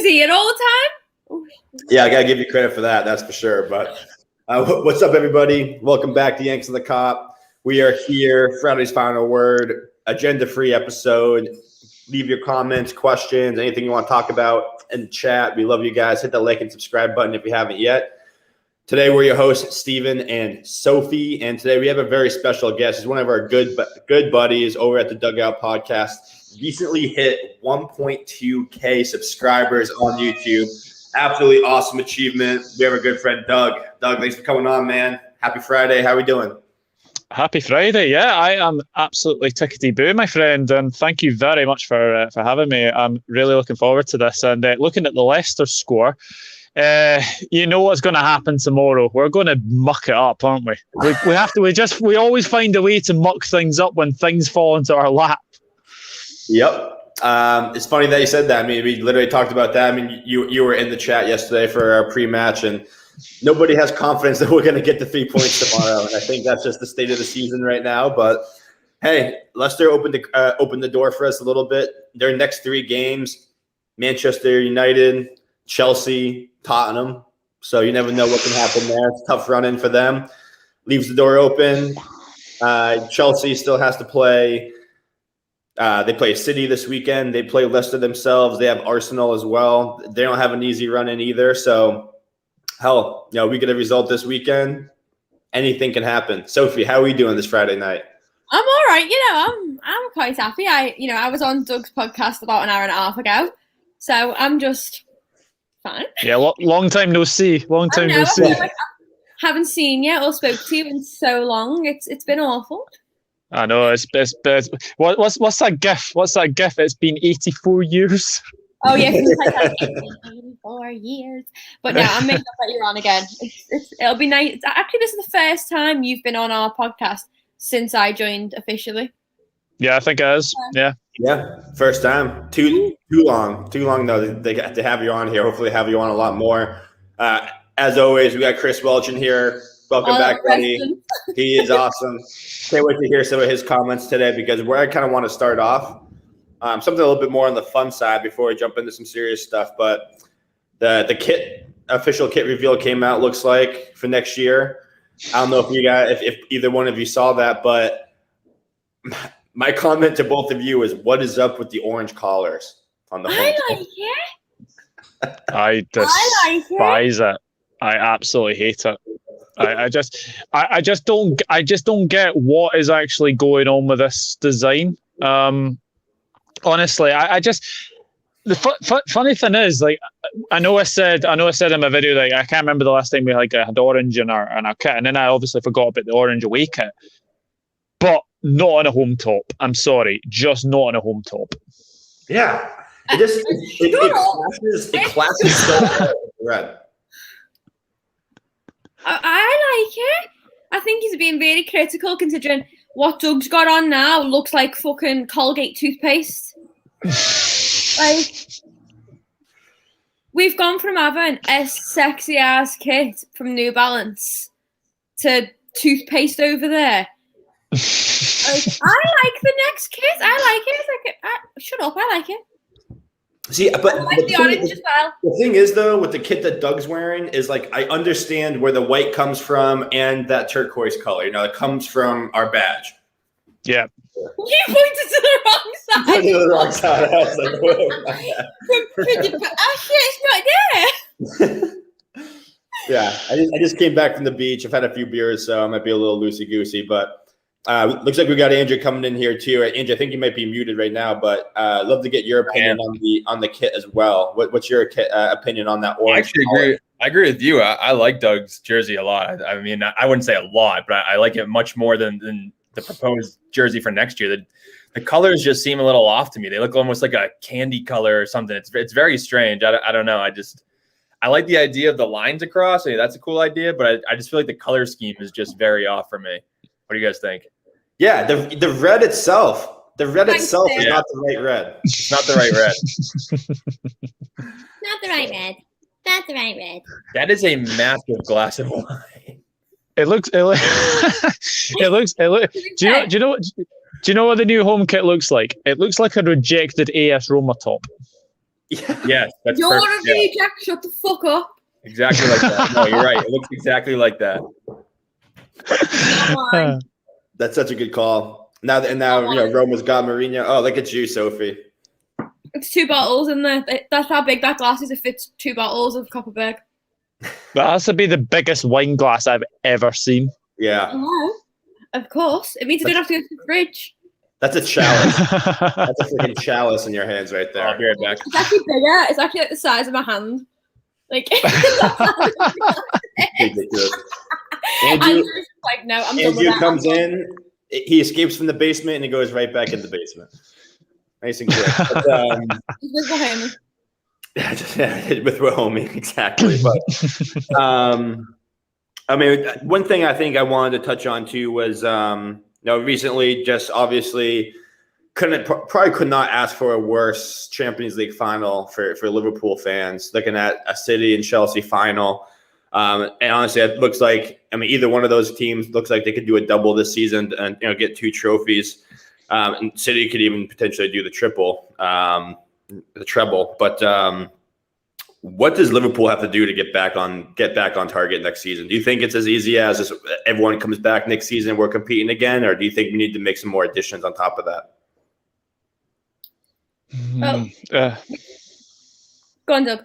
here all the time. Yeah, I got to give you credit for that. That's for sure. But what's up, everybody? Welcome back to Yanks of the Cop. We are here, Friday's Final Word, agenda-free episode. Leave your comments, questions, anything you want to talk about in the chat. We love you guys. Hit the like and subscribe button if you haven't yet. Today, we're your hosts, Steven and Sophie. And today, we have a very special guest. He's one of our good buddies over at the Dugout Podcast. Recently hit 1.2K subscribers on YouTube. Absolutely awesome achievement. We have our good friend, Doug. Doug, thanks for coming on, man. Happy Friday. How are we doing? Happy Friday. Yeah, I am absolutely tickety-boo, my friend, and thank you very much for having me. I'm really looking forward to this. And looking at the Leicester score, you know what's going to happen tomorrow. We're going to muck it up, aren't we? We have to. We always find a way to muck things up when things fall into our lap. Yep. It's funny that you said that. I mean, we literally talked about that. I mean, you were in the chat yesterday for our pre-match, and nobody has confidence that we're going to get the 3 points tomorrow. And I think that's just the state of the season right now. But hey, Leicester opened the door for us a little bit. Their next 3 games: Manchester United, Chelsea, Tottenham. So you never know what can happen there. It's a tough run-in for them. Leaves the door open. Chelsea still has to play. They play City this weekend. They play Leicester themselves. They have Arsenal as well. They don't have an easy run-in either. So, hell, we get a result this weekend. Anything can happen. Sophie, how are we doing this Friday night? I'm all right. I'm quite happy. I was on Doug's podcast about an hour and a half ago, so I'm just fine. Yeah, long time no see. Long time no see. I haven't seen you or spoke to you in so long. It's been awful. I know it's what's that gif? What's that gif? It's been 84 years. Oh yeah, 84 years. But no, I'm making up that you're on again. It'll be nice. Actually, this is the first time you've been on our podcast since I joined officially. Yeah, I think it is. Yeah, first time. Too long though. They got to have you on here. Hopefully, have you on a lot more. As always, we got Chris Welch in here. Welcome back, buddy. He is awesome. Can't wait to hear some of his comments today, because where I kind of want to start off, something a little bit more on the fun side before we jump into some serious stuff. But the official kit reveal came out, looks like, for next year. I don't know if either one of you saw that, but my comment to both of you is, what is up with the orange collars on the home? I like it. I despise it. I absolutely hate it. I just don't get what is actually going on with this design. Honestly, the funny thing is, like, I know I said in my video, like, I can't remember the last time we had orange in our kit, and then I obviously forgot about the orange away kit, but not on a home top. I'm sorry, just not on a home top. Yeah, it clashes so red. I like it. I think he's being very critical, considering what Doug's got on now looks like fucking Colgate toothpaste. Like, we've gone from having a sexy ass kit from New Balance to toothpaste over there. Like, I like the next kit. I like it. It's like, shut up. I like it. See, but I like the orange as well. The thing is, though, with the kit that Doug's wearing, is like, I understand where the white comes from and that turquoise color. It comes from our badge. Yeah. You pointed to the wrong side. Pointed to the wrong side. I was like, whoa. It's not there. Yeah, I just came back from the beach. I've had a few beers, so I might be a little loosey-goosey, but looks like we got Andrew coming in here too. Andrew, I think you might be muted right now, but I'd love to get your opinion on the kit as well. What's your opinion on that orange? I agree with you. I like Doug's jersey a lot. I mean, I wouldn't say a lot, but I like it much more than the proposed jersey for next year. The colors just seem a little off to me. They look almost like a candy color or something. It's very strange. I don't know. I like the idea of the lines across. I mean, that's a cool idea, but I just feel like the color scheme is just very off for me. What do you guys think? Yeah, the red itself. The red itself is not the right red. It's not the right red. Not the right red. Not the right red. That is a massive glass of wine. It looks. Do you know what the new home kit looks like? It looks like a rejected AS Roma top. Yeah. Yes, that's You're perfect. a reject. Shut the fuck up. Exactly like that. No, you're right. It looks exactly like that. That's such a good call. Now Roma's got Mourinho. Oh, look at you, Sophie. It's 2 bottles in there. That's how big that glass is. It fits 2 bottles of Copperberg. That has to be the biggest wine glass I've ever seen. Yeah. Oh, of course. It means you don't have to go to the fridge. That's a chalice. That's a freaking chalice in your hands right there. I'll be right back. It's actually bigger. It's actually like the size of my hand. Like, Ridiculous. Andrew, like, no, I'm done with Andrew that. comes in, he escapes from the basement, and he goes right back in the basement. Nice and quick. But, He's with Bohemian. with Romy, exactly. But I mean, one thing I think I wanted to touch on too was recently, just obviously probably could not ask for a worse Champions League final for Liverpool fans. Looking at a City and Chelsea final, and honestly, it looks like either one of those teams looks like they could do a double this season and get 2 trophies. And City could even potentially do the treble. But what does Liverpool have to do to get back on target next season? Do you think it's as easy as just everyone comes back next season and we're competing again, or do you think we need to make some more additions on top of that? Go on, Doug.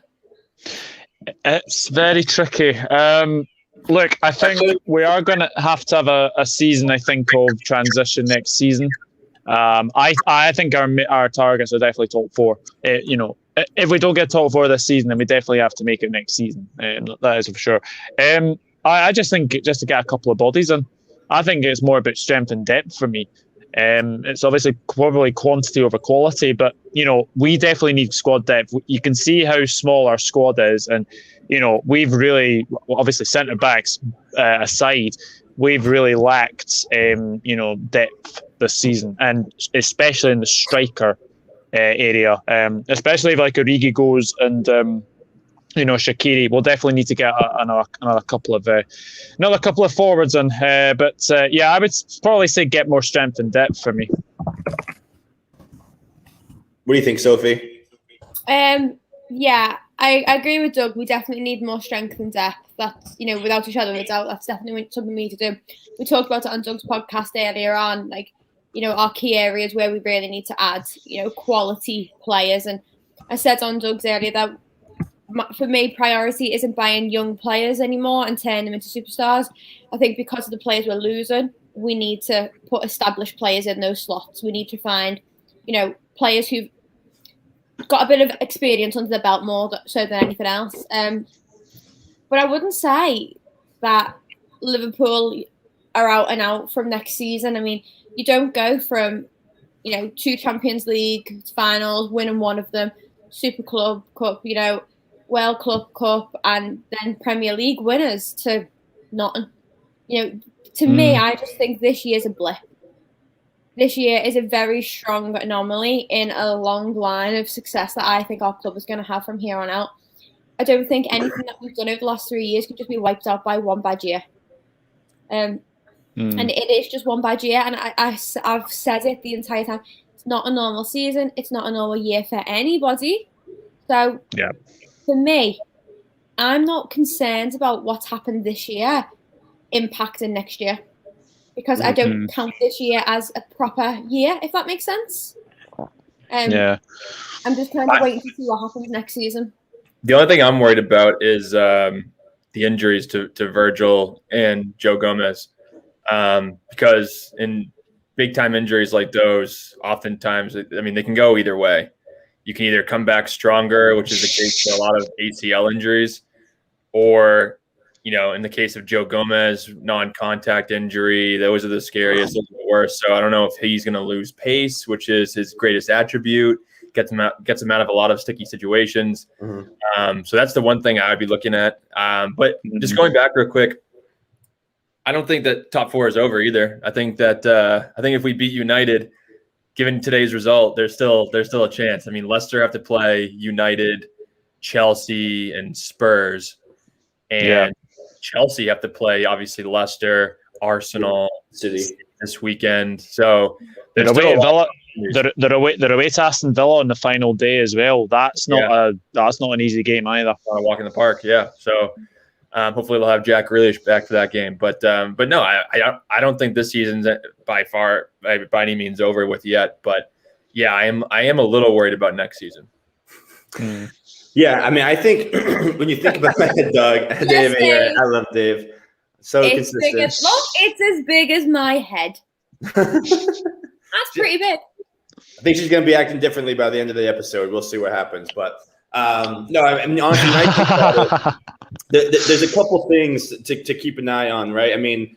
It's very tricky. Look, I think we are going to have a season, I think, of transition next season. I think our targets are definitely top 4. If we don't get top 4 this season, then we definitely have to make it next season. That is for sure. I just think just to get a couple of bodies in, I think it's more about strength and depth for me. It's obviously probably quantity over quality, but we definitely need squad depth. You can see how small our squad is, and we've really, obviously centre backs aside, we've really lacked depth this season, and especially in the striker area. Especially if like Origi goes and Shaqiri, we'll definitely need to get another couple of forwards in. But I would probably say get more strength and depth for me. What do you think, Sophie? Yeah, I agree with Doug. We definitely need more strength and depth. That's without a shadow of a doubt, that's definitely something we need to do. We talked about it on Doug's podcast earlier on, like our key areas where we really need to add quality players. And I said on Doug's earlier that for me, priority isn't buying young players anymore and turning them into superstars. I think because of the players we're losing, we need to put established players in those slots. We need to find, players who've got a bit of experience under their belt more so than anything else. But I wouldn't say that Liverpool are out and out from next season. I mean, you don't go from, 2 Champions League finals, winning one of them, Super Club Cup, World Club Cup, and then Premier League winners to nothing. To me, I just think this year's a blip. This year is a very strong anomaly in a long line of success that I think our club is going to have from here on out. I don't think anything that we've done over the last 3 years can just be wiped out by one bad year. And it is just one bad year. And I've said it the entire time. It's not a normal season. It's not a normal year for anybody. So for me, I'm not concerned about what's happened this year impacting next year. Because I don't count this year as a proper year, if that makes sense. I'm just kind of waiting to see what happens next season. The only thing I'm worried about is the injuries to Virgil and Joe Gomez. Because in big-time injuries like those, oftentimes, they can go either way. You can either come back stronger, which is the case for a lot of ACL injuries, or in the case of Joe Gomez, non-contact injury, those are the scariest, those are the worst. So I don't know if he's going to lose pace, which is his greatest attribute, gets him out of a lot of sticky situations. So that's the one thing I would be looking at. But just going back real quick, I don't think that top 4 is over either. I think if we beat United, given today's result, there's still a chance. Leicester have to play United, Chelsea, and Spurs, and Chelsea have to play obviously Leicester, Arsenal, City, this weekend. So They're there's away still at Villa. They're away to Aston Villa on the final day as well. That's not an easy game either. Walk in the park, yeah. So hopefully we'll have Jack Grealish back for that game. But no, I don't think this season's by any means over with yet. But yeah, I am a little worried about next season. Yeah, I mean, I think when you think about Doug, Yes, Dave, I love Dave. So consistent. It's as big as my head. That's pretty big. I think she's going to be acting differently by the end of the episode. We'll see what happens. But no, I mean, honestly, when I think about it, there's a couple things to keep an eye on, right? I mean,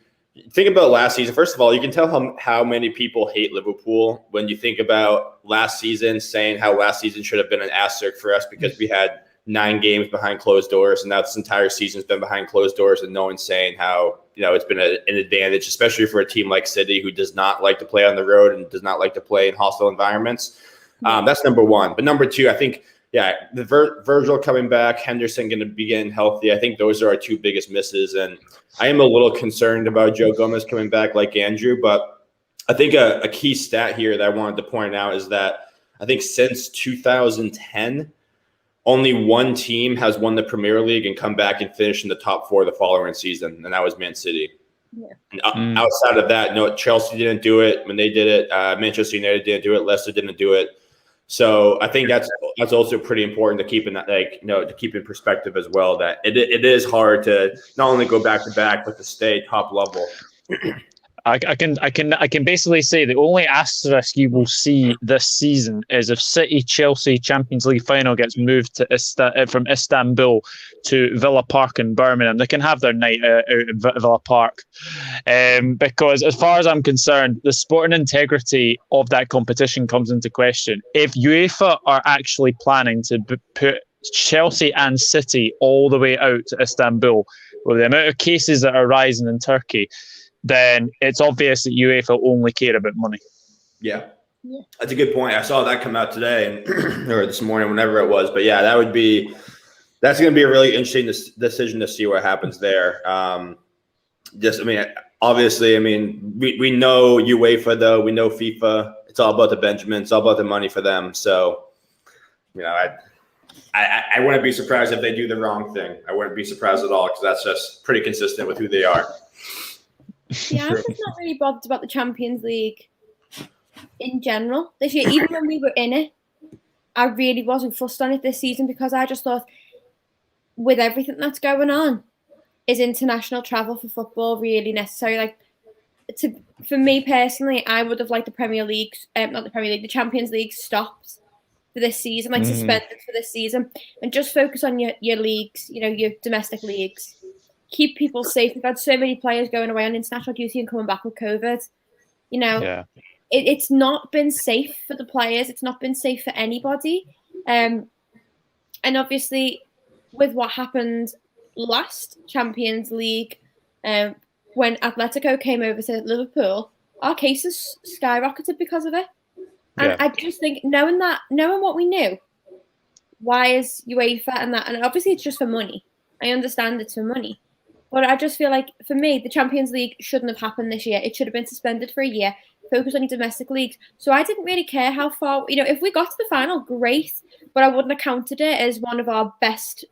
think about last season. First of all, you can tell how many people hate Liverpool when you think about last season, saying how last season should have been an asterisk for us because we had 9 games behind closed doors, and now this entire season's been behind closed doors, and no one's saying how it's been an advantage, especially for a team like City who does not like to play on the road and does not like to play in hostile environments. That's number one. But number two, I think, the Virgil coming back, Henderson going to be getting healthy. I think those are our 2 biggest misses, and I am a little concerned about Joe Gomez coming back like Andrew. But I think a key stat here that I wanted to point out is that I think since 2010. Only one team has won the Premier League and come back and finish in the top 4 the following season, and that was Man City. Yeah. And outside of that, no, Chelsea didn't do it when they did it. Manchester United didn't do it. Leicester didn't do it. So I think that's also pretty important to keep in that, to keep in perspective as well. That it is hard to not only go back to back, but to stay top level. I can basically say the only asterisk you will see this season is if City Chelsea Champions League final gets moved to from Istanbul to Villa Park in Birmingham. They can have their night out in Villa Park, because as far as I'm concerned, the sporting integrity of that competition comes into question. If UEFA are actually planning to put Chelsea and City all the way out to Istanbul, with the amount of cases that are rising in Turkey, then it's obvious that UEFA only care about money. Yeah. That's a good point. I saw that come out today or this morning, whenever it was. But yeah, that's going to be a really interesting decision to see what happens there. Obviously, we know UEFA though, we know FIFA. It's all about the Benjamin. It's all about the money for them. So, I wouldn't be surprised if they do the wrong thing. I wouldn't be surprised at all because that's just pretty consistent with who they are. Yeah, I'm just not really bothered about the Champions League in general this year. Even when we were in it, I really wasn't fussed on it this season because I just thought, with everything that's going on, is international travel for football really necessary? For me personally, I would have liked the the Champions League stopped for this season, suspended for this season, and just focus on your leagues, your domestic leagues. Keep people safe. We've had so many players going away on international duty and coming back with COVID. It's not been safe for the players. It's not been safe for anybody. And obviously, with what happened last Champions League, when Atletico came over to Liverpool, our cases skyrocketed because of it. And I just think, knowing what we knew, why is UEFA and that? And obviously, it's just for money. I understand it's for money. But I just feel like, for me, the Champions League shouldn't have happened this year. It should have been suspended for a year, focused on your domestic leagues. So I didn't really care how far, if we got to the final, great. But I wouldn't have counted it as one of our best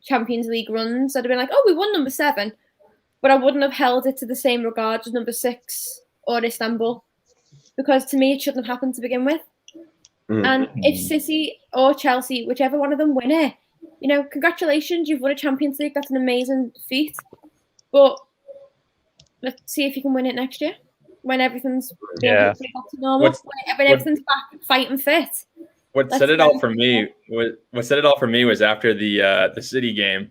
Champions League runs. I'd have been like, we won number 7. But I wouldn't have held it to the same regard as number 6 or Istanbul. Because to me, it shouldn't have happened to begin with. And if City or Chelsea, whichever one of them win it, congratulations, you've won a Champions League. That's an amazing feat. But let's see if you can win it next year when everything's back to normal. When everything's back fighting fit. What set it all for me was after the City game.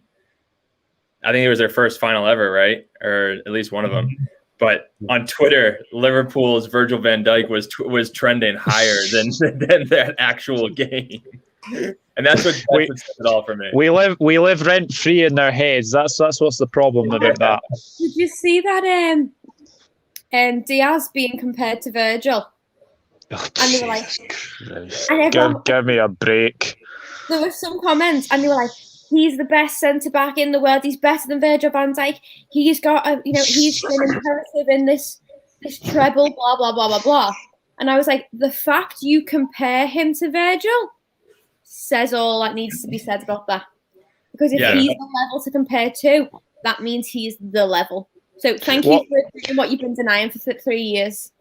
I think it was their first final ever, right? Or at least one of them. But on Twitter, Liverpool's Virgil van Dijk was trending higher than that actual game. And that's what set it all for me. We live rent free in their heads. That's what's the problem about that. Did you see that Diaz being compared to Virgil? And they were like, give me a break. There were some comments, and they were like, he's the best centre back in the world. He's better than Virgil van Dijk. He's got he's been imperative in this this treble, blah, blah, blah, blah, blah. And I was like, the fact you compare him to Virgil says all that needs to be said about that. Because if he's the level to compare to, that means he's the level. So thank you for doing what you've been denying for 3 years.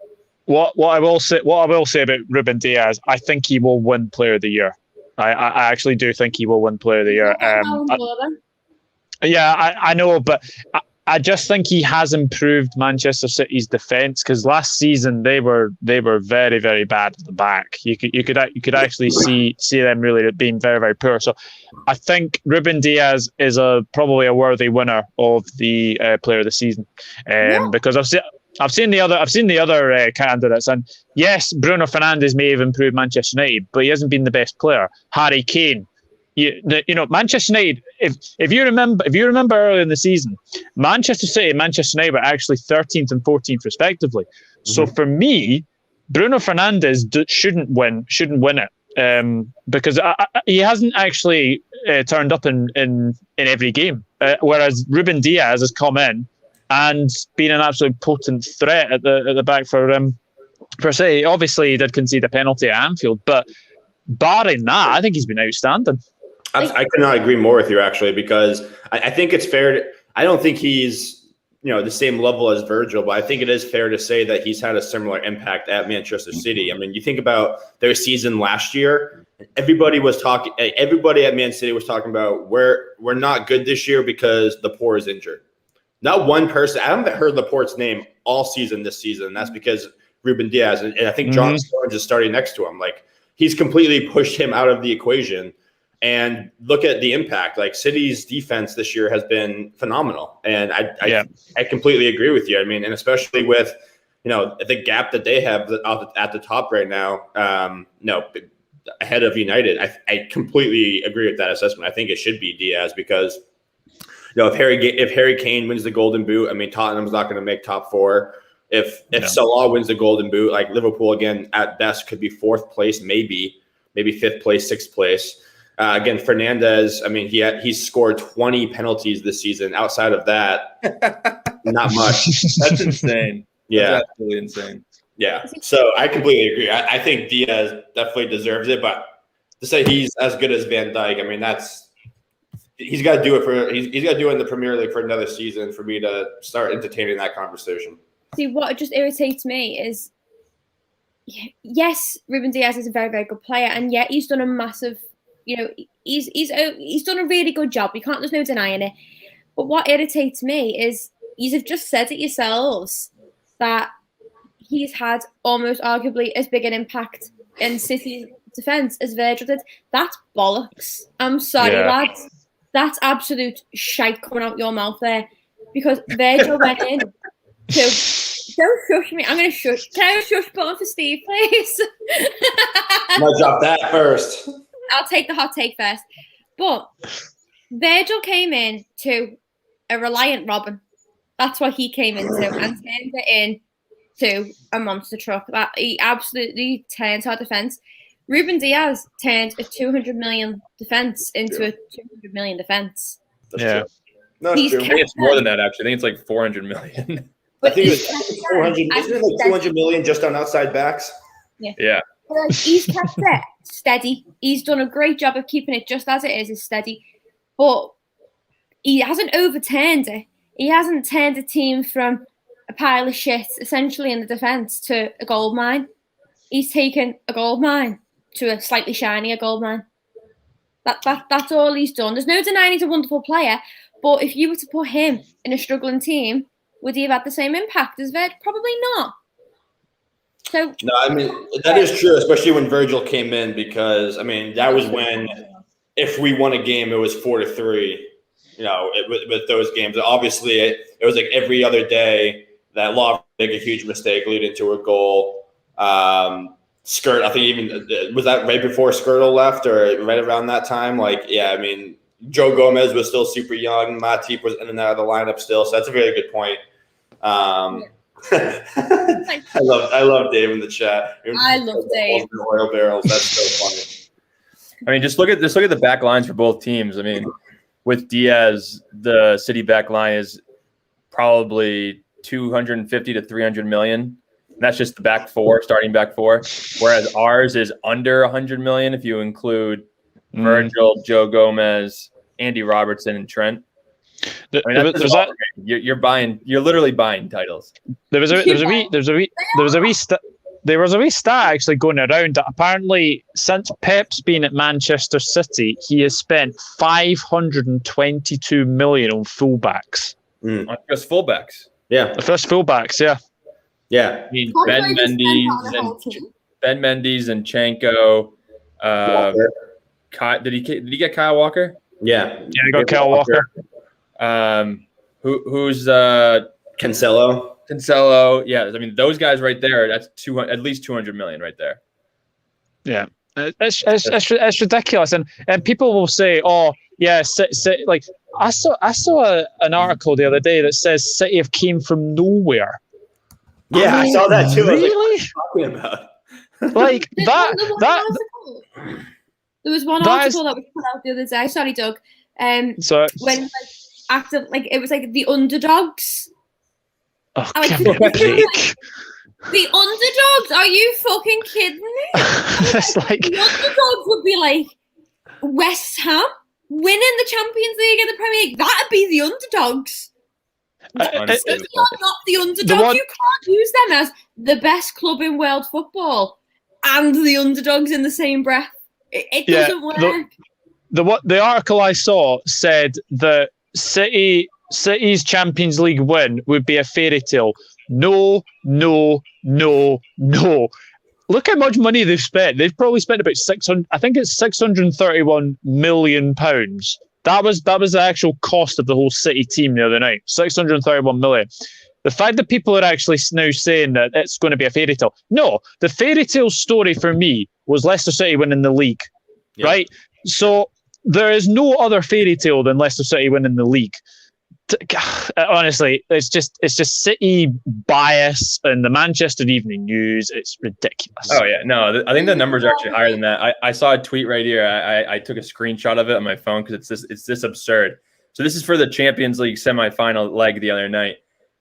What I will say about Ruben Diaz, I think he will win Player of the Year. I actually do think he will win Player of the Year. I know, but I just think he has improved Manchester City's defence, because last season they were very, very bad at the back. You could actually see them really being very, very poor. So I think Ruben Diaz is probably a worthy winner of the Player of the Season, because I've seen the other candidates, and yes, Bruno Fernandes may have improved Manchester United, but he hasn't been the best player. Harry Kane. Manchester United. If you remember earlier in the season, Manchester City and Manchester United were actually 13th and 14th respectively. Mm-hmm. So for me, Bruno Fernandes shouldn't win it because he hasn't actually turned up in every game. Whereas Ruben Diaz has come in and been an absolute potent threat at the back for City. Obviously, he did concede a penalty at Anfield, but barring that, I think he's been outstanding. I could not agree more with you, actually, because I think it's fair. I don't think he's the same level as Virgil, but I think it is fair to say that he's had a similar impact at Manchester City. I mean, you think about their season last year. Everybody at Man City was talking about we're not good this year because Laporte is injured. Not one person. I haven't heard Laporte's name all season this season. And that's because Ruben Diaz, and I think John Stones is starting next to him. Like, he's completely pushed him out of the equation. And look at the impact. Like, City's defense this year has been phenomenal, and I completely agree with you. I mean, and especially with the gap that they have at the top right now, ahead of United. I completely agree with that assessment. I think it should be Diaz because if Harry Kane wins the Golden Boot, I mean, Tottenham's not going to make top four. If Salah wins the Golden Boot, like Liverpool again at best could be fourth place, maybe fifth place, sixth place. Again, Fernandes, I mean, he's scored 20 penalties this season. Outside of that, not much. That's insane. Yeah. That's absolutely insane. Yeah. So I completely agree. I think Diaz definitely deserves it, but to say he's as good as Van Dijk, I mean, he's got to do it he's got to do it in the Premier League for another season for me to start entertaining that conversation. See, what just irritates me is, yes, Ruben Diaz is a very, very good player, and yet he's done a massive. He's done a really good job. There's no denying it. But what irritates me is you've just said it yourselves that he's had almost arguably as big an impact in City's defence as Virgil did. That's bollocks. I'm sorry, lads. That's absolute shite coming out your mouth there. Because Virgil went in to... Don't shush me. I'm going to shush. Can I have a shush button for Steve, please? I'm going to drop that first. I'll take the hot take first. But Virgil came in to a reliant Robin. That's what he came into and turned it into a monster truck. That he absolutely turned our defence. Ruben Diaz turned a 200 million defence into a 200 million defence. Yeah. No, it's true. I think it's more than that, actually. I think it's like 400 million. I think it's 400. Isn't it like 200 million just on outside backs? Yeah. He's kept it steady. He's done a great job of keeping it just as it is steady. But he hasn't overturned it. He hasn't turned a team from a pile of shit, essentially, in the defence to a gold mine. He's taken a gold mine to a slightly shinier gold mine. That's all he's done. There's no denying he's a wonderful player, but if you were to put him in a struggling team, would he have had the same impact as Virgil? Probably not. So no, I mean, that is true, especially when Virgil came in, because I mean that was when if we won a game, it was 4-3. With those games, obviously it was like every other day that Law make a huge mistake leading to a goal. Skirt, I think even was that right before Skirtle left or right around that time? Like, yeah, I mean, Joe Gomez was still super young. Matip was in and out of the lineup still, so that's a very good point. I love Dave in the chat. I love Dave. Oil barrels. That's so funny. I mean, just look at the back lines for both teams. I mean, with Diaz, the City back line is probably 250 to 300 million. That's just the back four, starting back four. Whereas ours is under 100 million if you include Virgil, Joe Gomez, Andy Robertson, and Trent. I mean, you're literally buying titles. There was a wee stat actually going around that apparently since Pep's been at Manchester City, he has spent 522 million on fullbacks. On just fullbacks. Yeah. First fullbacks, yeah. Yeah. I mean, Ben Mendes and Zinchenko. Did he get Kyle Walker? Yeah. Yeah, he got Kyle Walker. Who's Cancelo? Cancelo, yeah. I mean, those guys right there. That's at least 200 million right there. Yeah, it's ridiculous, and people will say, "Oh, yeah, like I saw an article the other day that says City have came from nowhere." Yeah, I saw that too. Really? I was like, what are you talking about? Like there was one article that was put out the other day. Sorry, Doug. So when after it was like the underdogs. Oh, like, give me a break. The underdogs? Are you fucking kidding me? It's like the underdogs would be like West Ham winning the Champions League and the Premier League. That'd be the underdogs. City are not the underdogs. You can't use them as the best club in world football and the underdogs in the same breath. It doesn't work. The article I saw said that City's Champions League win would be a fairy tale. No. Look how much money they've spent. They've probably spent about 600. I think it's 631 million pounds. That was the actual cost of the whole City team the other night. 631 million. The fact that people are actually now saying that it's going to be a fairy tale. No, the fairy tale story for me was Leicester City winning the league, right? So there is no other fairy tale than Leicester City winning the league. Honestly, it's just City bias and the Manchester Evening News. It's ridiculous. Oh yeah, no, I think the numbers are actually higher than that. I saw a tweet right here. I took a screenshot of it on my phone because it's this absurd. So this is for the Champions League semifinal leg the other night.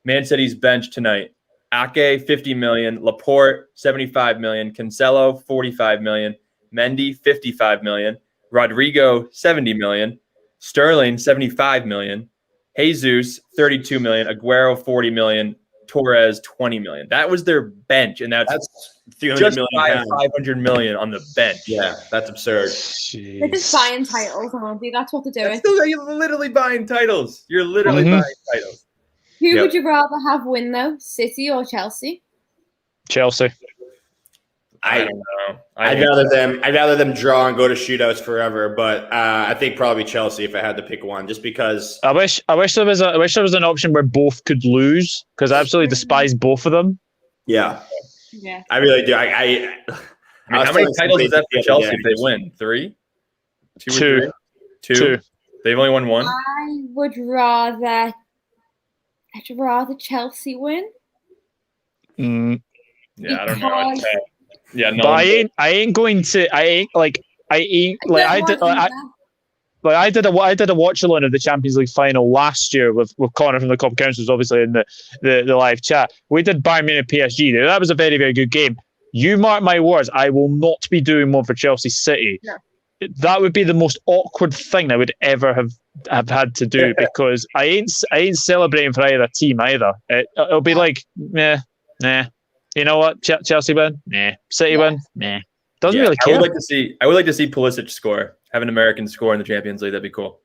Man City's bench tonight: Ake 50 million, Laporte 75 million, Cancelo 45 million, Mendy 55 million, Rodrigo 70 million, Sterling 75 million. Jesus, 32 million. Aguero, 40 million. Torres, 20 million. That was their bench, and that's 300 just million 500 million on the bench. Yeah, that's absurd. Jeez. They're just buying titles, aren't they? That's what they're doing. You're literally buying titles. You're literally buying titles. Who would you rather have win, though? City or Chelsea? Chelsea. I don't know. I'd rather them draw and go to shootouts forever, but I think probably Chelsea if I had to pick one, just because. I wish there was an option where both could lose, because I absolutely despise both of them. Yeah, I really do. I mean, how many titles is that for Chelsea if they win? 3? 2? 2. They've only won 1. I would rather Chelsea win. Yeah, I don't know. Yeah, no. But I ain't going to. I did a watch along of the Champions League final last year with Connor from the Cop Councils, obviously in the live chat. We did Bayern Munich PSG. Now, that was a very, very good game. You mark my words, I will not be doing one for Chelsea City. No. That would be the most awkward thing I would ever have had to do, because I ain't celebrating for either team either. It'll be like, nah. You know what? Chelsea win? Nah. City win? Nah. Doesn't really care. I would like to see Pulisic score, have an American score in the Champions League. That'd be cool.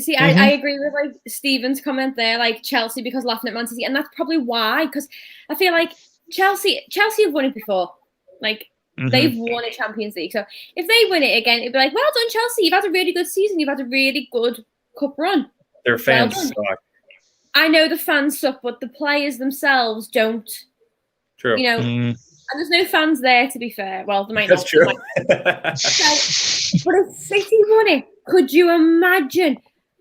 See, I agree with like Steven's comment there, like Chelsea because laughing at Man City, and that's probably why. Because I feel like Chelsea have won it before, like they've won a Champions League. So if they win it again, it'd be like, well done, Chelsea. You've had a really good season. You've had a really good cup run. Their fans suck. I know the fans suck, but the players themselves don't. True. You know, and there's no fans there, to be fair. Well, there might That's not. True. But if City won it, could you imagine?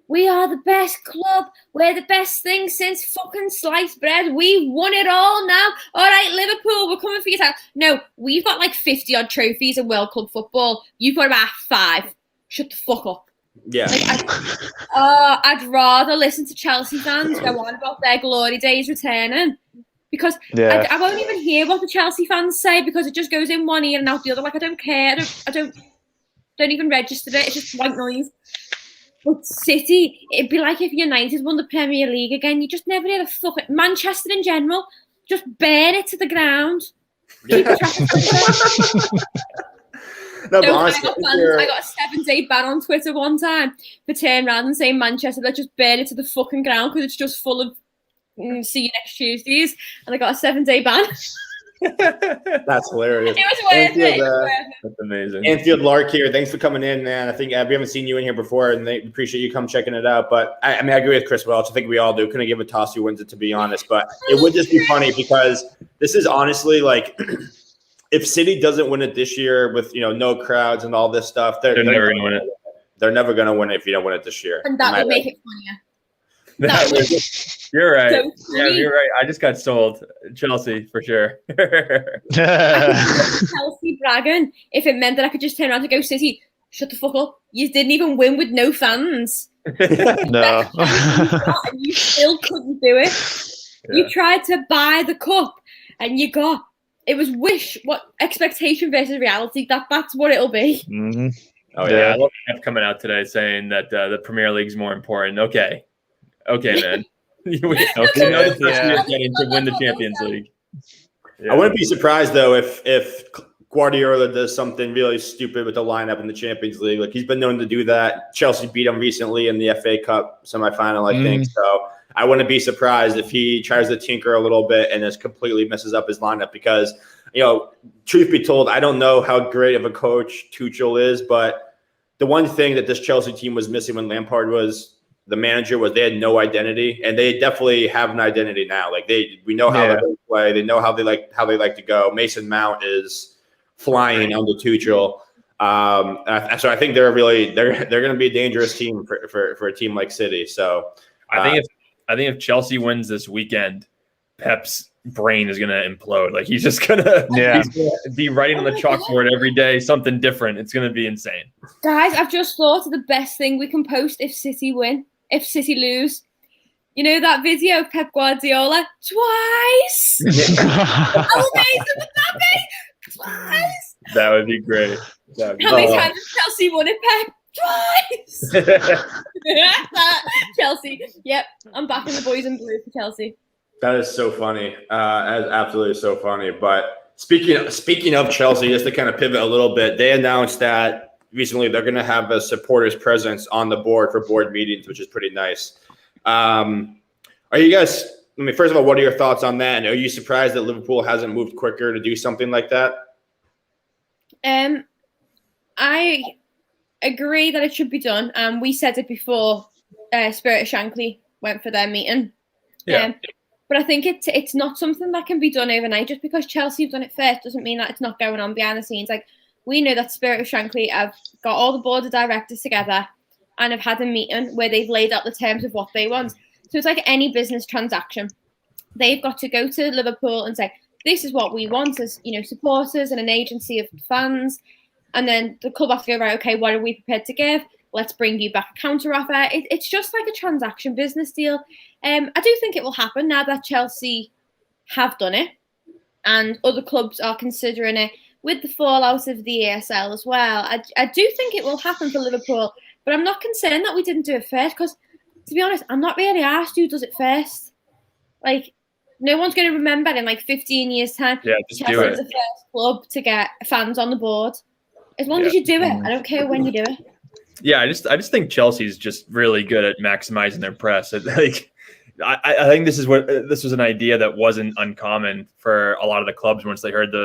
We are the best club. We're the best thing since fucking sliced bread. We won it all now. All right, Liverpool, we're coming for your title. No, we've got like 50 odd trophies in World Club football. You've got about 5. Shut the fuck up. Yeah. I'd rather listen to Chelsea fans go on about their glory days returning, because I won't even hear what the Chelsea fans say, because it just goes in one ear and out the other. Like, I don't care. I don't even register it. It's just white noise. But City, it'd be like if United won the Premier League again. You just never hear a fuck. Manchester in general, just burn it to the ground. Keep the traffic. No, but honestly, I got a 7-day ban on Twitter one time for turning around and saying Manchester, let's just burn it to the fucking ground because it's just full of see you next Tuesdays. And I got a 7-day ban. That's hilarious. It was worth it. That's amazing. Anfield Lark here. Thanks for coming in, man. I think we haven't seen you in here before, and they appreciate you come checking it out. But I agree with Chris Welch. I think we all do. Couldn't give a toss who wins it, to be honest. But it would just be funny because this is honestly like, if City doesn't win it this year with no crowds and all this stuff, they're never going to win it. They're never going to win it if you don't win it this year. And that would make it funnier. You're right. So yeah, you're right. I just got sold. Chelsea for sure. Chelsea bragging if it meant that I could just turn around and go, City, shut the fuck up. You didn't even win with no fans. No. And you still couldn't do it. Yeah. You tried to buy the cup and you got it was expectation versus reality. That's what it'll be. Mm-hmm. Oh yeah, I love Pep coming out today saying that the Premier League's more important. Okay, man. You know the person you're getting to win the Champions League. Yeah. I wouldn't be surprised though if Guardiola does something really stupid with the lineup in the Champions League. Like, he's been known to do that. Chelsea beat him recently in the FA Cup semifinal, I think. So I wouldn't be surprised if he tries to tinker a little bit and just completely messes up his lineup, because, truth be told, I don't know how great of a coach Tuchel is, but the one thing that this Chelsea team was missing when Lampard was the manager was they had no identity, and they definitely have an identity now. Like, we know how they play, they know how they like to go. Mason Mount is flying under Tuchel. So I think they're going to be a dangerous team for a team like City. So I think if Chelsea wins this weekend, Pep's brain is going to implode. Like, he's just going to be writing on the chalkboard every day something different. It's going to be insane. Guys, I've just thought of the best thing we can post if City win. If City lose, that video of Pep Guardiola twice. How amazing would that be? Twice. That would be great. How many times has Chelsea won it, Pep? Twice. Chelsea. Yep, I'm backing the boys in blue for Chelsea. That is so funny. That is absolutely so funny. But speaking of Chelsea, just to kind of pivot a little bit, they announced that recently they're going to have a supporters presence on the board for board meetings, which is pretty nice. Are you guys, first of all, what are your thoughts on that? And are you surprised that Liverpool hasn't moved quicker to do something like that? I agree that it should be done. We said it before Spirit of Shankly went for their meeting. Yeah. But I think it's not something that can be done overnight. Just because Chelsea have done it first doesn't mean that it's not going on behind the scenes. Like, we know that Spirit of Shankly have got all the board of directors together and have had a meeting where they've laid out the terms of what they want. So it's like any business transaction. They've got to go to Liverpool and say, this is what we want as, supporters and an agency of fans. And then the club have to go, right, okay, what are we prepared to give? Let's bring you back a counter offer. It's just like a transaction business deal. I do think it will happen now that Chelsea have done it and other clubs are considering it. With the fallout of the ESL as well, I do think it will happen for Liverpool, but I'm not concerned that we didn't do it first, because, to be honest, I'm not really asked who does it first. Like, no one's going to remember in 15 years' time. Yeah, just Chelsea do it. was the first club to get fans on the board. As long as you do it, I don't care when you do it. Yeah, I just think Chelsea's just really good at maximizing their press. I think this was an idea that wasn't uncommon for a lot of the clubs once they heard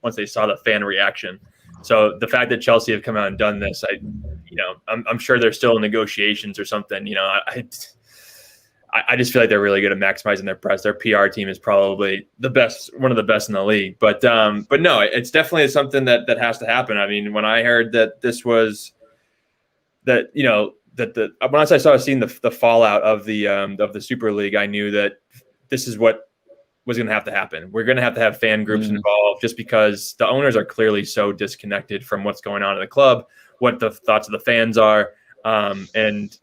once they saw the fan reaction. So the fact that Chelsea have come out and done this, I'm sure they're still in negotiations or something. I just feel like they're really good at maximizing their press. Their PR team is probably one of the best in the league. But no, it's definitely something that has to happen. I mean, when I heard that this was once I started seeing the fallout of the Super League, I knew that this is what was going to have to happen. We're going to have fan groups involved, just because the owners are clearly so disconnected from what's going on in the club, what the thoughts of the fans are. And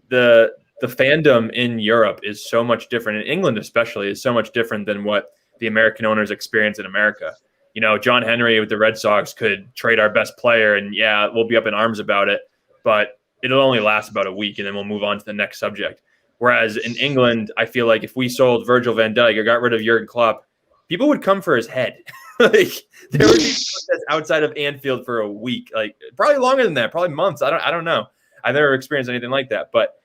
the fandom in Europe is so much different. In England, especially, is so much different than what the American owners experience in America. You know, John Henry with the Red Sox could trade our best player, and yeah, we'll be up in arms about it, but it'll only last about a week, and then we'll move on to the next subject. Whereas in England, I feel like if we sold Virgil van Dijk or got rid of Jurgen Klopp, people would come for his head. Like there would be protests outside of Anfield for a week, like probably longer than that, probably months. I don't know. I've never experienced anything like that, but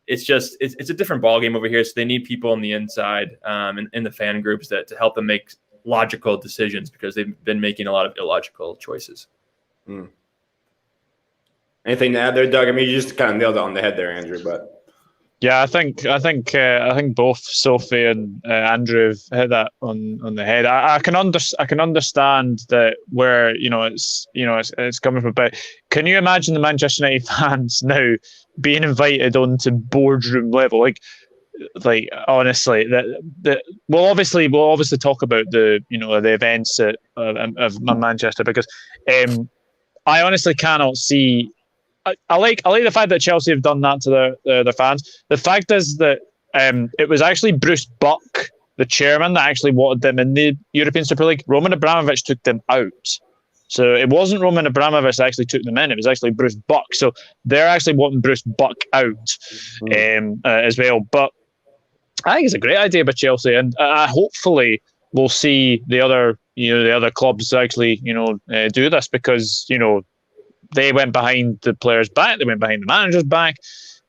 it's a different ballgame over here. So they need people on the inside in the fan groups to help them make logical decisions, because they've been making a lot of illogical choices. Anything to add there, Doug? I mean, you just kind of nailed it on the head there, Andrew. But yeah, I think both Sophie and Andrew have hit that on the head. I can understand that where it's coming from, but can you imagine the Manchester United fans now being invited onto boardroom level? Like honestly, we'll obviously talk about the events of Manchester, because I honestly cannot see. I like the fact that Chelsea have done that to their fans. The fact is that it was actually Bruce Buck, the chairman, that actually wanted them in the European Super League. Roman Abramovich took them out. So it wasn't Roman Abramovich that actually took them in. It was actually Bruce Buck. So they're actually wanting Bruce Buck out as well. But I think it's a great idea by Chelsea, and hopefully we'll see the other clubs actually do this, because they went behind the players' back, they went behind the manager's back,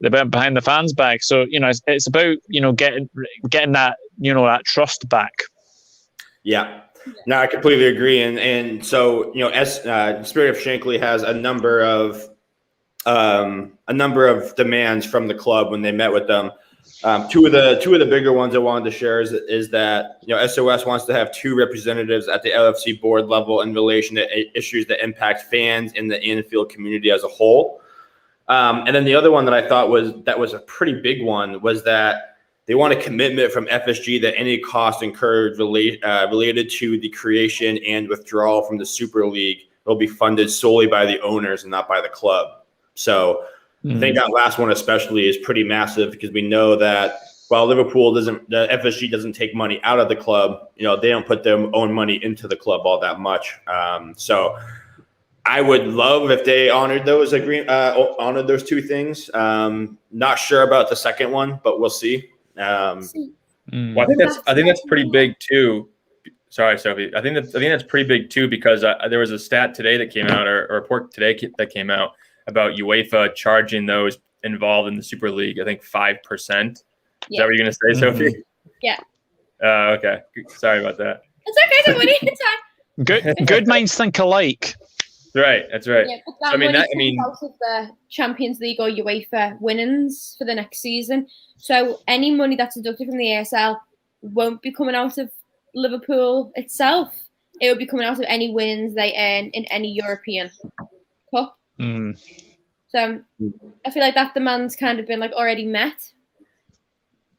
they went behind the fans' back. So it's about getting that that trust back. Yeah, no, I completely agree, and so Spirit of Shankly has a number of demands from the club when they met with them. Two of the bigger ones I wanted to share is that SOS wants to have 2 representatives at the LFC board level in relation to issues that impact fans in the Anfield community as a whole. And then the other one that I thought was a pretty big one was that they want a commitment from FSG that any cost incurred related to the creation and withdrawal from the Super League will be funded solely by the owners and not by the club. So I think that last one especially is pretty massive, because we know that while the FSG doesn't take money out of the club, they don't put their own money into the club all that much. So I would love if they honored those honored those 2 things. Not sure about the second one, but we'll see. Well, I think that's pretty big too. Sorry, Sophie. I think that's pretty big too, because there was a stat today that came out, or a report today that came out about UEFA charging those involved in the Super League, I think 5%. Is that what you're going to say, Sophie? Yeah. Okay. Sorry about that. It's okay, don't worry. It's fine. Good minds think alike. That's right. Yeah, but that out of the Champions League or UEFA winnings for the next season. So any money that's deducted from the ASL won't be coming out of Liverpool itself. It will be coming out of any wins they earn in any European cup. So I feel like that demand's kind of been already met,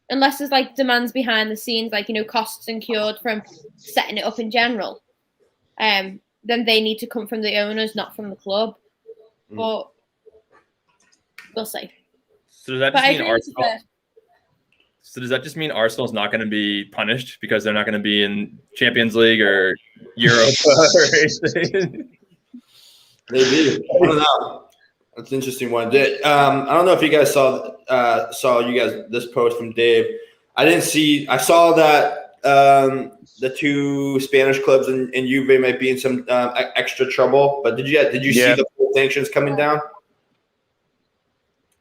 unless there's demands behind the scenes, costs incurred from setting it up in general. Then they need to come from the owners, not from the club. But we'll see. So does that just mean Arsenal? So does that just mean Arsenal's not going to be punished because they're not going to be in Champions League or Europa or anything? Maybe. I don't know. That's an interesting one. I don't know if you guys saw this post from Dave. I saw that the 2 Spanish clubs in Juve might be in some extra trouble. But did you see the full sanctions coming down?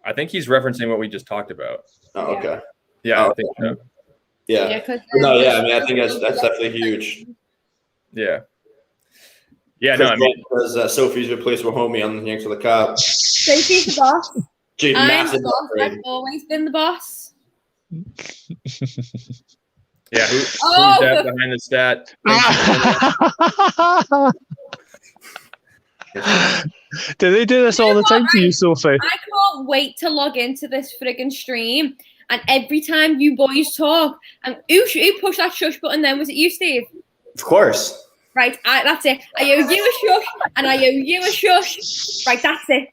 I think he's referencing what we just talked about. Oh, okay. Yeah, I think so. Yeah. I mean, I think that's definitely huge. Yeah. Yeah, no, I mean, because Sophie's replacement homie on the Yanks of the Cup. Sophie's the boss. I'm the boss. Upgrade. I've always been the boss. Yeah, who's that behind the stat? Do they do this all the time to you, Sophie? I can't wait to log into this friggin' stream, and every time you boys talk, and who pushed that shush button then? Was it you, Steve? Of course. Right, that's it. I owe you a shush, and I owe you a shush. Right, that's it.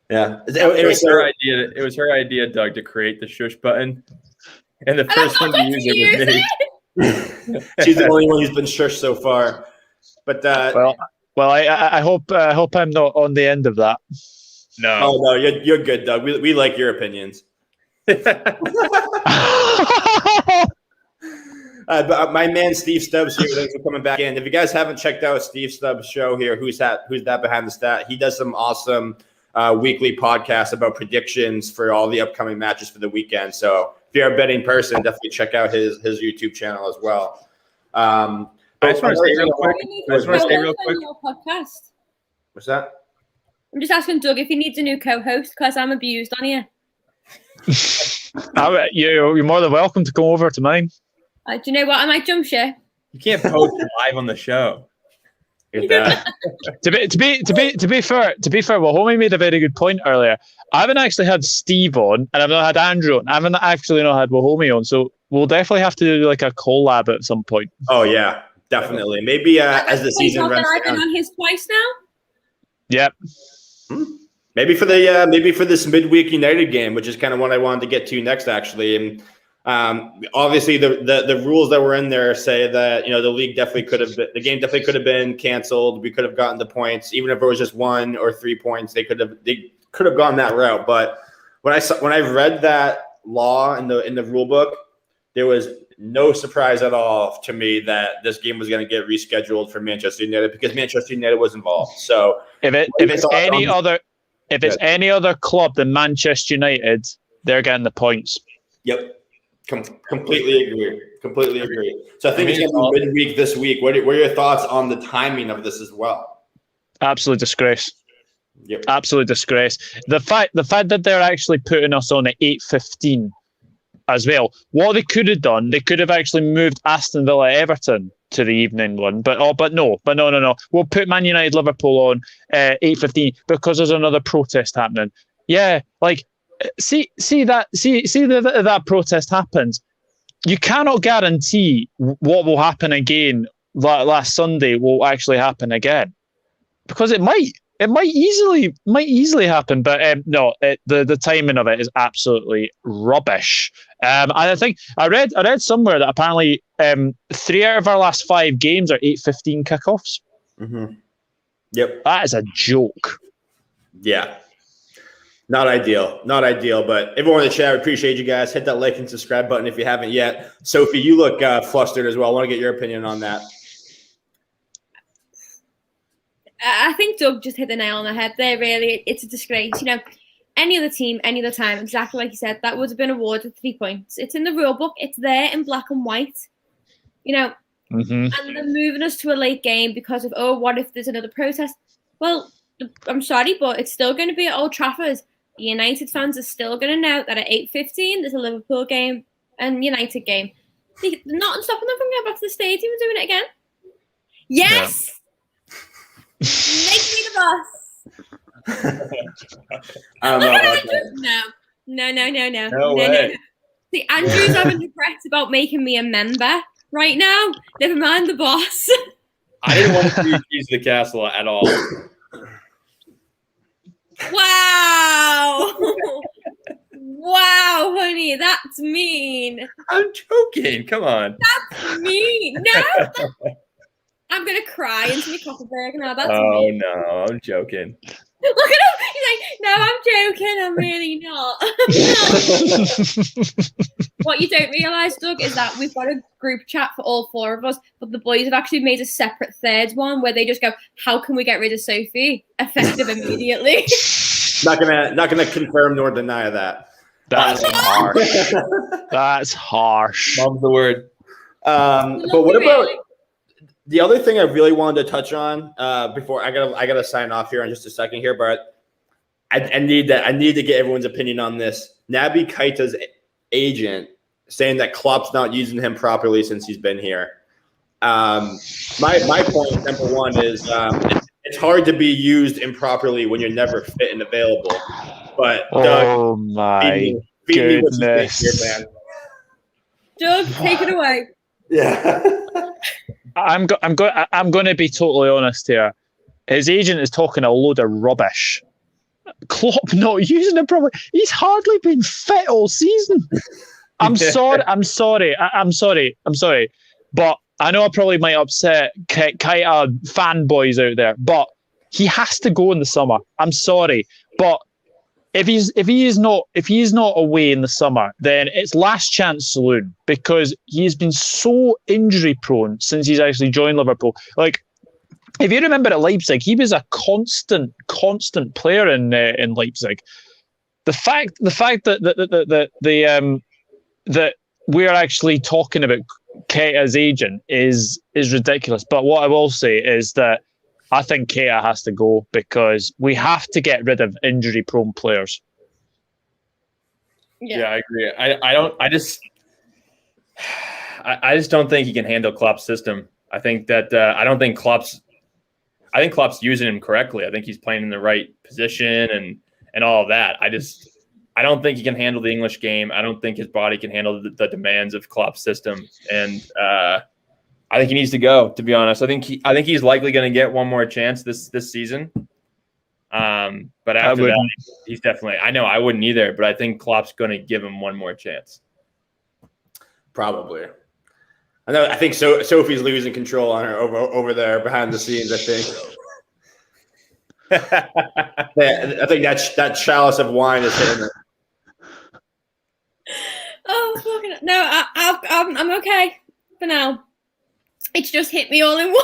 Yeah, It was her idea. It was her idea, Doug, to create the shush button, and the first one to use it was me. She's the only one who's been shushed so far. But well, I hope I'm not on the end of that. No. Oh no, you're good, Doug. We like your opinions. But my man Steve Stubbs here, thanks for coming back in. If you guys haven't checked out Steve Stubbs' show here, Who's That Behind the Stat, he does some awesome weekly podcasts about predictions for all the upcoming matches for the weekend. So if you're a betting person, definitely check out his YouTube channel as well. I just want to say real quick. Podcast. What's that? I'm just asking Doug if he needs a new co-host because I'm abused on here. You're more than welcome to come over to mine. Do you know what? I might jump ship. You can't post it live on the show. To be fair, well, homie made a very good point earlier. I haven't actually had Steve on, and I've not had Andrew on. I haven't actually not had Wahomie on, so we'll definitely have to do like a collab at some point. Oh yeah, definitely. Maybe as the season runs I've been down. on his twice now. Yep. Maybe for this midweek United game, which is kind of what I wanted to get to next, actually. And obviously, the rules that were in there say that the league definitely could have been, the game definitely could have been canceled. We could have gotten the points, even if it was just 1 or 3 points. They could have gone that route. But when I read that law in the rule book, there was no surprise at all to me that this game was going to get rescheduled for Manchester United because Manchester United was involved. So if it's any other club than Manchester United, they're getting the points. Yep. Completely agree. So I think it's going to be midweek this week. What are your thoughts on the timing of this as well? Absolute disgrace. Yep. Absolute disgrace. The fact that they're actually putting us on at 8:15 as well. What they could have done, they could have actually moved Aston Villa Everton to the evening one. But no. We'll put Man United Liverpool on 8:15 because there's another protest happening. Yeah, like. See that protest happens. You cannot guarantee what will happen again. Last Sunday will actually happen again because it might easily happen. But no, the timing of it is absolutely rubbish. I think I read somewhere that apparently 3 out of our last 5 games are 8:15 kickoffs. Mm-hmm. Yep, that is a joke. Yeah. Not ideal, but everyone in the chat, we appreciate you guys. Hit that like and subscribe button if you haven't yet. Sophie, you look flustered as well. I want to get your opinion on that. I think Doug just hit the nail on the head there, really. It's a disgrace. Any other team, any other time, exactly like you said, that would have been awarded 3 points. It's in the rule book. It's there in black and white. Mm-hmm. And they're moving us to a late game because of, what if there's another protest? Well, I'm sorry, but it's still going to be at Old Trafford. United fans are still going to know that at 8:15 there's a Liverpool game and United game. They're not stopping them from going back to the stadium and doing it again. Yes! Yeah. Make me the boss. I don't know about that. No. way. See, Andrew's having regrets about making me a member right now. Never mind the boss. I didn't want to see Keys to the Castle at all. Wow, honey, that's mean. I'm joking. Come on. That's mean. No, I'm gonna cry into my coffee break now. That's mean. No, I'm joking. Look at him. He's like, no, I'm joking. I'm really not. What you don't realise, Doug, is that we've got a group chat for all 4 of us, but the boys have actually made a separate third one where they just go, how can we get rid of Sophie? Effective immediately. Not gonna confirm nor deny that. That's harsh. That's harsh. Mom's the word. But what about the other thing I really wanted to touch on before I gotta sign off here in just a second here, but I need to get everyone's opinion on this. Naby Keita's agent saying that Klopp's not using him properly since he's been here. My point, number one, is it's hard to be used improperly when you're never fit and available. But Doug, my feed me what you think goodness, here, man. Doug, take it away. Yeah. I'm going to be totally honest here. His agent is talking a load of rubbish. Klopp not using him probably. He's hardly been fit all season. I'm sorry. But I know I probably might upset Kaita fanboys out there, but he has to go in the summer. I'm sorry. But if he is not away in the summer, then it's last chance saloon, because he's been so injury prone since he's actually joined Liverpool. Like, if you remember at Leipzig, he was a constant player in Leipzig. The fact that we're actually talking about Keita's agent is ridiculous. But what I will say is that I think Keita has to go, because we have to get rid of injury-prone players. Yeah, I agree. I just don't think he can handle Klopp's system. I think that I think Klopp's using him correctly. I think he's playing in the right position and all of that. I don't think he can handle the English game. I don't think his body can handle the demands of Klopp's system. And I think he needs to go, to be honest. I think he's likely going to get one more chance this season. But after that, he's definitely, I know I wouldn't either, but I think Klopp's going to give him one more chance. Probably. I think Sophie's losing control on her over there behind the scenes, I think. I think that chalice of wine is hitting her. Oh, fucking no! I'm okay for now. It's just hit me all in one.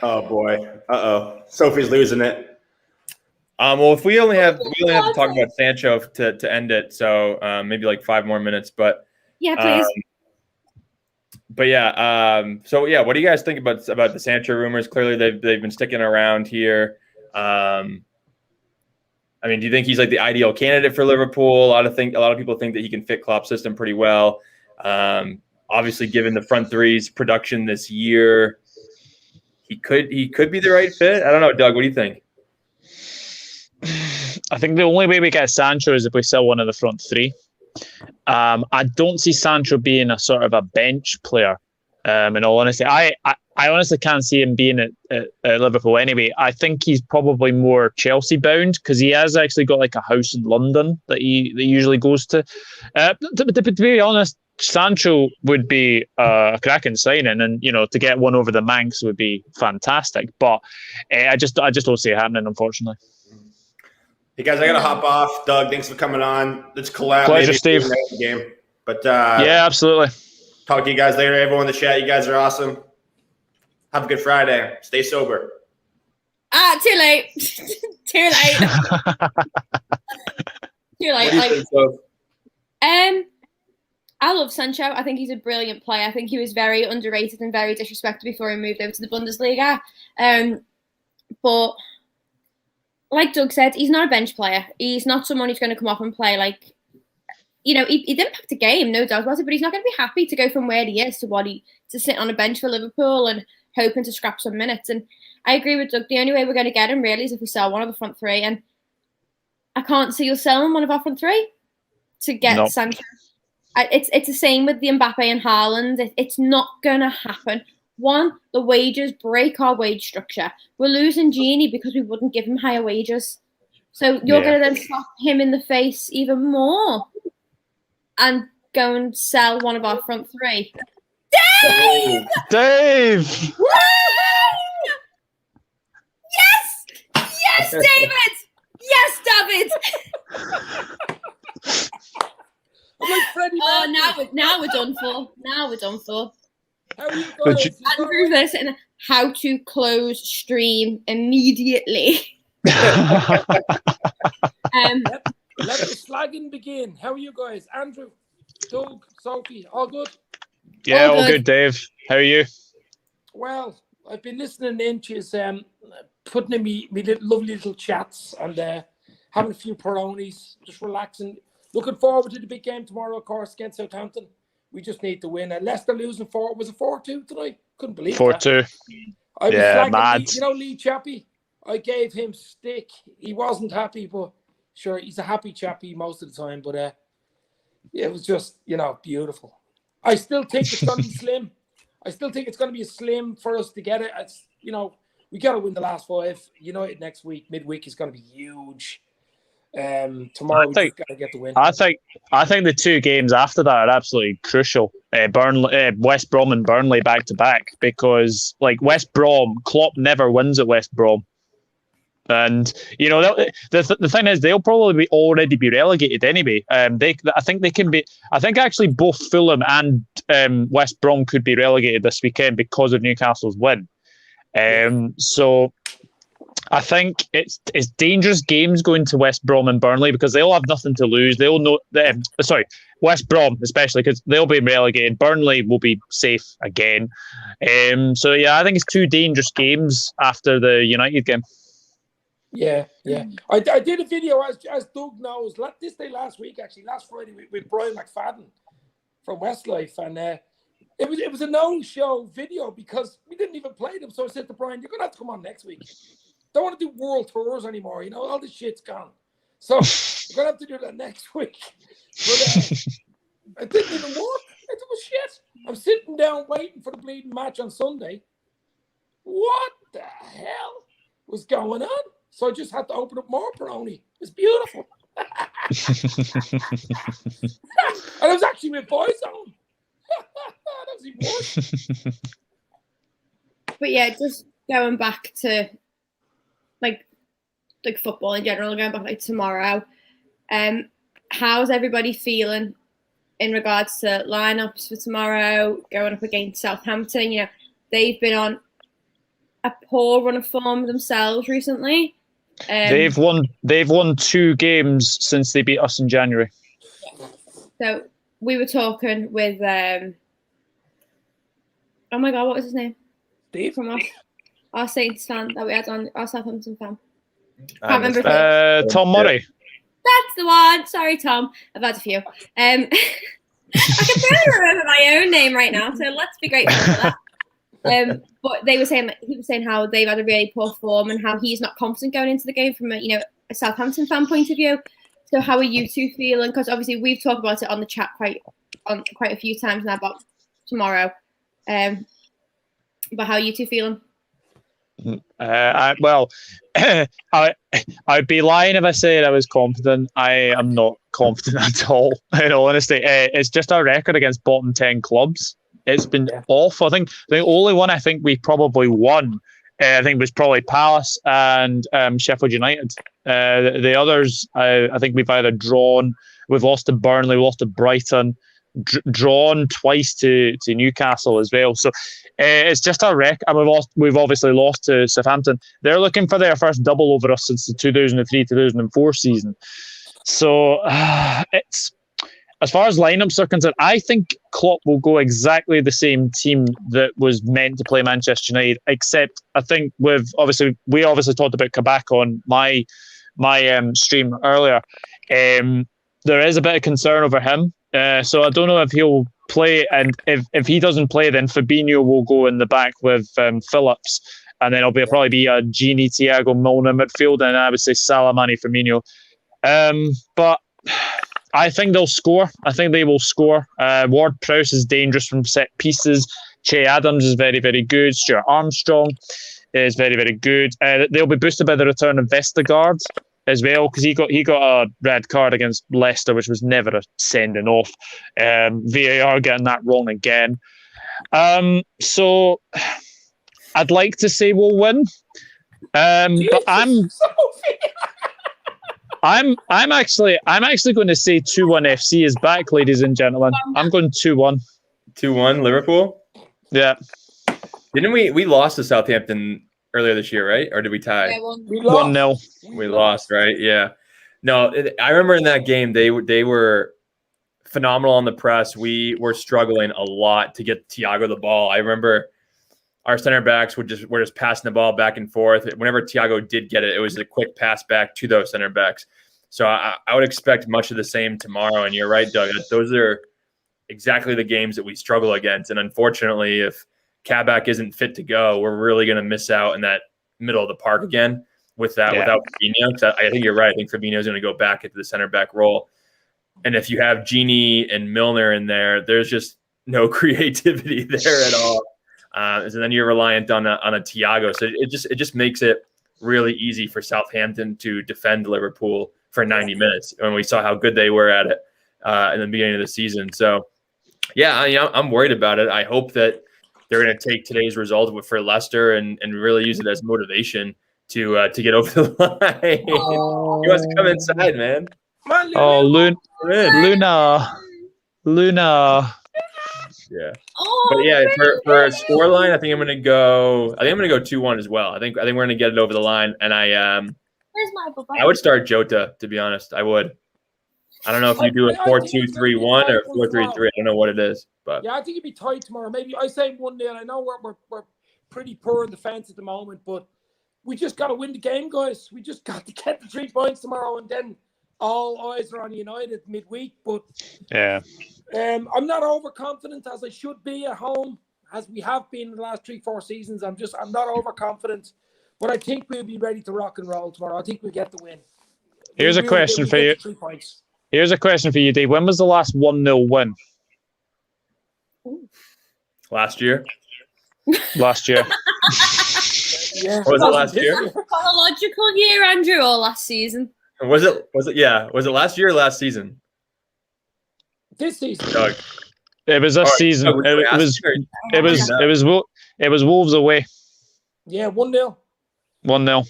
Oh boy! Sophie's losing it. Well, if we only have to talk about Sancho to end it, so maybe like 5 more minutes. But yeah, please. But yeah, so yeah, what do you guys think about the Sancho rumors? Clearly, they've been sticking around here. I mean, do you think he's like the ideal candidate for Liverpool? A lot of people think that he can fit Klopp's system pretty well. Obviously, given the front three's production this year, he could be the right fit. I don't know, Doug. What do you think? I think the only way we get Sancho is if we sell one of the front three. I don't see Sancho being a sort of a bench player. In all honesty, I honestly can't see him being at Liverpool anyway. I think he's probably more Chelsea bound, because he has actually got like a house in London that he usually goes to. To be honest, Sancho would be a cracking signing, and to get one over the Manx would be fantastic. But I just don't see it happening, unfortunately. Hey guys, I gotta hop off. Doug, thanks for coming on. Let's collab. Pleasure, Steve. Game. But yeah, absolutely. Talk to you guys later. Everyone in the chat, you guys are awesome. Have a good Friday. Stay sober. Too late. Too late. Too late. What do you think, I love Sancho. I think he's a brilliant player. I think he was very underrated and very disrespected before he moved over to the Bundesliga. But like Doug said, he's not a bench player. He's not someone who's going to come off and play like, he'd impact a game, no doubt about it, but he's not going to be happy to go from where he is to sit on a bench for Liverpool and hoping to scrap some minutes. And I agree with Doug. The only way we're going to get him really is if we sell one of the front three. And I can't see us selling one of our front three to get Sancho. It's the same with the Mbappe and Haaland. It's not going to happen. One, the wages break our wage structure. We're losing Genie because we wouldn't give him higher wages. So you're going to then slap him in the face even more and go and sell one of our front three. Dave! Woo! Yes! Yes, David! Yes, David! I'm like Freddie Mercury. Now we're done for. Now we're done for. How are you guys? Andrew listen, how to close stream immediately. Let the slagging begin. How are you guys? Andrew, Doug, Sophie, all good? Yeah, all good, Dave. How are you? Well, I've been listening in to you, putting in me lovely little chats and having a few Peronis, just relaxing. Looking forward to the big game tomorrow, of course, against Southampton. We just need to win. Leicester losing 4. Was it 4-2 tonight? Couldn't believe 4-2. I was mad. Lee Chappie. I gave him stick. He wasn't happy, but sure, he's a happy chappie most of the time. But it was just beautiful. I still think it's going to be slim. I still think it's going to be slim for us to get it. It's we got to win the last 5. United next week, midweek is going to be huge. Tomorrow we just got to get the win. I think the 2 games after that are absolutely crucial. West Brom and Burnley back to back, because like West Brom, Klopp never wins at West Brom. And the thing is, they'll probably already be relegated anyway. I think they can be. I think actually both Fulham and West Brom could be relegated this weekend because of Newcastle's win. So I think it's dangerous games going to West Brom and Burnley, because they'll have nothing to lose. They'll know. West Brom especially, because they'll be relegated. Burnley will be safe again. So yeah, I think it's 2 dangerous games after the United game. Yeah. I did a video, as Doug knows, this day last week, actually, last Friday, with Brian McFadden from Westlife. And it was a no-show video because we didn't even play them. So I said to Brian, you're going to have to come on next week. Don't want to do world tours anymore. All this shit's gone. So you're going to have to do that next week. But it didn't even work. It was shit. I'm sitting down waiting for the bleeding match on Sunday. What the hell was going on? So I just had to open up more Peroni. It's beautiful. And it was actually with Boyzone. That was even worse. But yeah, just going back to like football in general, going back tomorrow. How's everybody feeling in regards to lineups for tomorrow, going up against Southampton? They've been on a poor run of form themselves recently. They've won 2 games since they beat us in January. So we were talking with oh my god, what was his name? Steve from our Saints fan that we had on, our Southampton fan. Can't remember. Tom Murray. That's the one. Sorry, Tom. I've had a few. I can barely remember my own name right now, so let's be grateful for that. But he was saying how they've had a really poor form and how he's not confident going into the game from a Southampton fan point of view. So how are you 2 feeling? Because obviously we've talked about it on the chat quite a few times now about tomorrow. But how are you 2 feeling? I'd be lying if I said I was confident. I am not confident at all. In all honesty, it's just our record against bottom 10 clubs. It's been awful. I think the only one I think we probably won, I think, was probably Palace and Sheffield United. The others, I think we've either drawn, we've lost to Burnley, we lost to Brighton, drawn twice to Newcastle as well. So it's just our record. And we've obviously lost to Southampton. They're looking for their first double over us since the 2003-2004 season. So it's. As far as lineups are concerned, I think Klopp will go exactly the same team that was meant to play Manchester United, except I think we obviously talked about Kabak on my stream earlier. There is a bit of concern over him, so I don't know if he'll play, and if he doesn't play, then Fabinho will go in the back with Phillips, and then it'll probably be a Gini, Thiago, Milner midfield, and I would say Salah, Mane, Firmino. But I think they'll score. I think they will score. Ward-Prowse is dangerous from set pieces. Che Adams is very, very good. Stuart Armstrong is very, very good. They'll be boosted by the return of Vestergaard as well, because he got a red card against Leicester, which was never a sending off. VAR getting that wrong again. So I'd like to say we'll win, but I'm actually going to say 2-1 FC is back, ladies and gentlemen. I'm going 2-1. 2-1 Liverpool? Yeah. Didn't we lost to Southampton earlier this year, right? Or did we tie? Yeah, We lost. 1-0. We lost, right? Yeah. No, I remember in that game they were phenomenal on the press. We were struggling a lot to get Thiago the ball. I remember our center backs were just passing the ball back and forth. Whenever Thiago did get it, it was a quick pass back to those center backs. So I would expect much of the same tomorrow. And you're right, Doug. Those are exactly the games that we struggle against. And unfortunately, if Kabak isn't fit to go, we're really going to miss out in that middle of the park again without Fabinho. So I think you're right. I think Fabinho is going to go back into the center back role. And if you have Gini and Milner in there, there's just no creativity there at all. and then you're reliant on a Thiago. So it just makes it really easy for Southampton to defend Liverpool for 90 minutes. When we saw how good they were at it in the beginning of the season. So yeah, I'm worried about it. I hope that they're going to take today's result for Leicester and really use it as motivation to get over the line. He wants to come inside, man. Oh, Luna. Yeah. Oh, But yeah, for a scoreline, I think I'm gonna go 2-1 as well. I think we're gonna get it over the line, and where's my book? I would start Jota, to be honest. I would. I don't know if you do a 4-2-3-1 or 4-3-3. I don't know what it is, but yeah, I think it'd be tight tomorrow. Maybe I say 1-0. I know we're pretty poor in defense at the moment, but we just got to win the game, guys. We just got to get the 3 points tomorrow, and then all eyes are on United midweek. But Yeah. I'm not overconfident as I should be at home, as we have been in the last 3-4 seasons. I'm not overconfident, but I think we'll be ready to rock and roll tomorrow. I think we'll get the win. Here's a question for you. 3 points. Here's a question for you, Dave. When was the last 1-0 win? last year. Last year. Yeah. What was it last year? Chronological year, Andrew, or last season? Was it last year or last season? This season. Doug. It was this season. It was Wolves away. Yeah, 1-0. 1-0.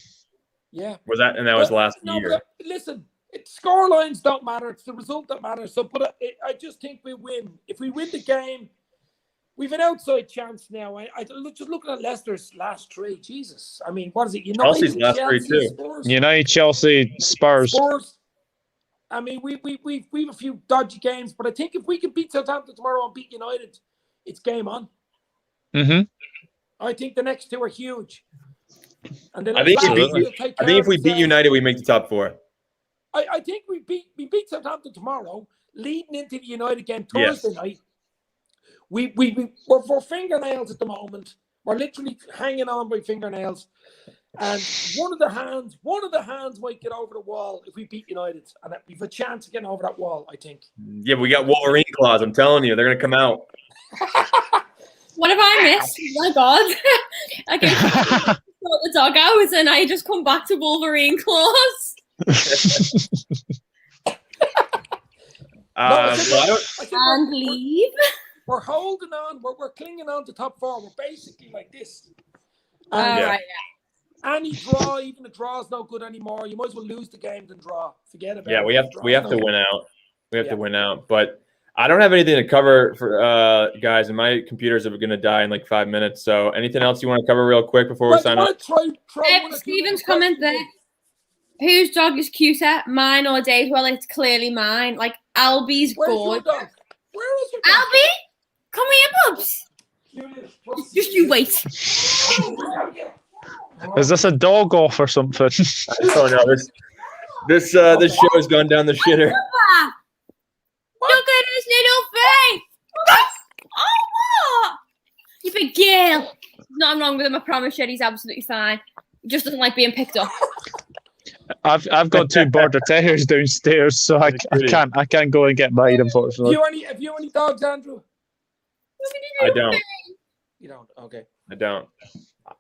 Yeah. That was last year. But listen, score lines don't matter. It's the result that matters. So, but I just think we win. If we win the game, we've an outside chance now. I just looking at Leicester's last 3. Jesus, I mean, what is it? United, Chelsea's last 3 too. Spurs. United, Chelsea, Spurs. I mean, we've a few dodgy games, but I think if we can beat Southampton tomorrow and beat United, it's game on. Mm-hmm. I think the next 2 are huge. And then I think if we beat United, we make the top 4. I think we beat Southampton tomorrow, leading into the United game Thursday night. We're fingernails at the moment. We're literally hanging on by fingernails. And one of the hands might get over the wall if we beat United. And we've a chance of getting over that wall, I think. Yeah, we got Wolverine claws. I'm telling you, they're going to come out. What have I missed? Oh my God. I get the dog out and I just come back to Wolverine claws. And leave. We're holding on. We're clinging on to top 4. We're basically like this. Right. Any draw, even a draw is no good anymore. You might as well lose the game than draw. Forget about it. Yeah, we have to win out. We have to win out. But I don't have anything to cover for guys, and my computers are going to die in like 5 minutes. So anything else you want to cover real quick before we sign off? Stephen's comment there. Whose dog is cuter, mine or Dave's? Well, it's clearly mine. Like, Albie's Where's good. your dog? Where is your dog? Albie, come here, Bubs. Just you wait. Is this a dog off or something? Oh no, this show has gone down the shitter. Look at his little face. Oh, what? You big girl. Nothing wrong with him, I promise you. He's absolutely fine. He just doesn't like being picked up. I've got 2 border terriers downstairs, so I can't go and get mine, unfortunately. Have you any dogs, Andrew? I don't. You don't? Okay. I don't.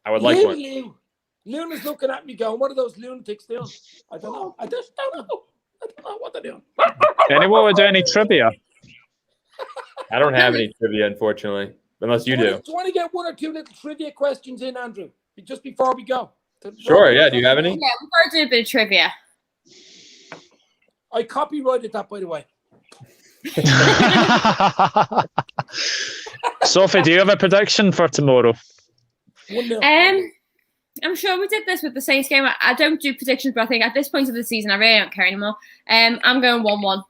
I would like one. Luna's looking at me going, what are those lunatics doing? I don't know. I just don't know. I don't know what they're doing. Anyone would do any trivia? I don't have any trivia, unfortunately, unless you do. Do you want to get 1 or 2 little trivia questions in, Andrew, just before we go? Sure, yeah. Do you have any? Yeah, we've got to do a bit of trivia. I copyrighted that, by the way. Sophie, do you have a prediction for tomorrow? 1-0. I'm sure we did this with the Saints game. I don't do predictions, but I think at this point of the season, I really don't care anymore. I'm going 1-1.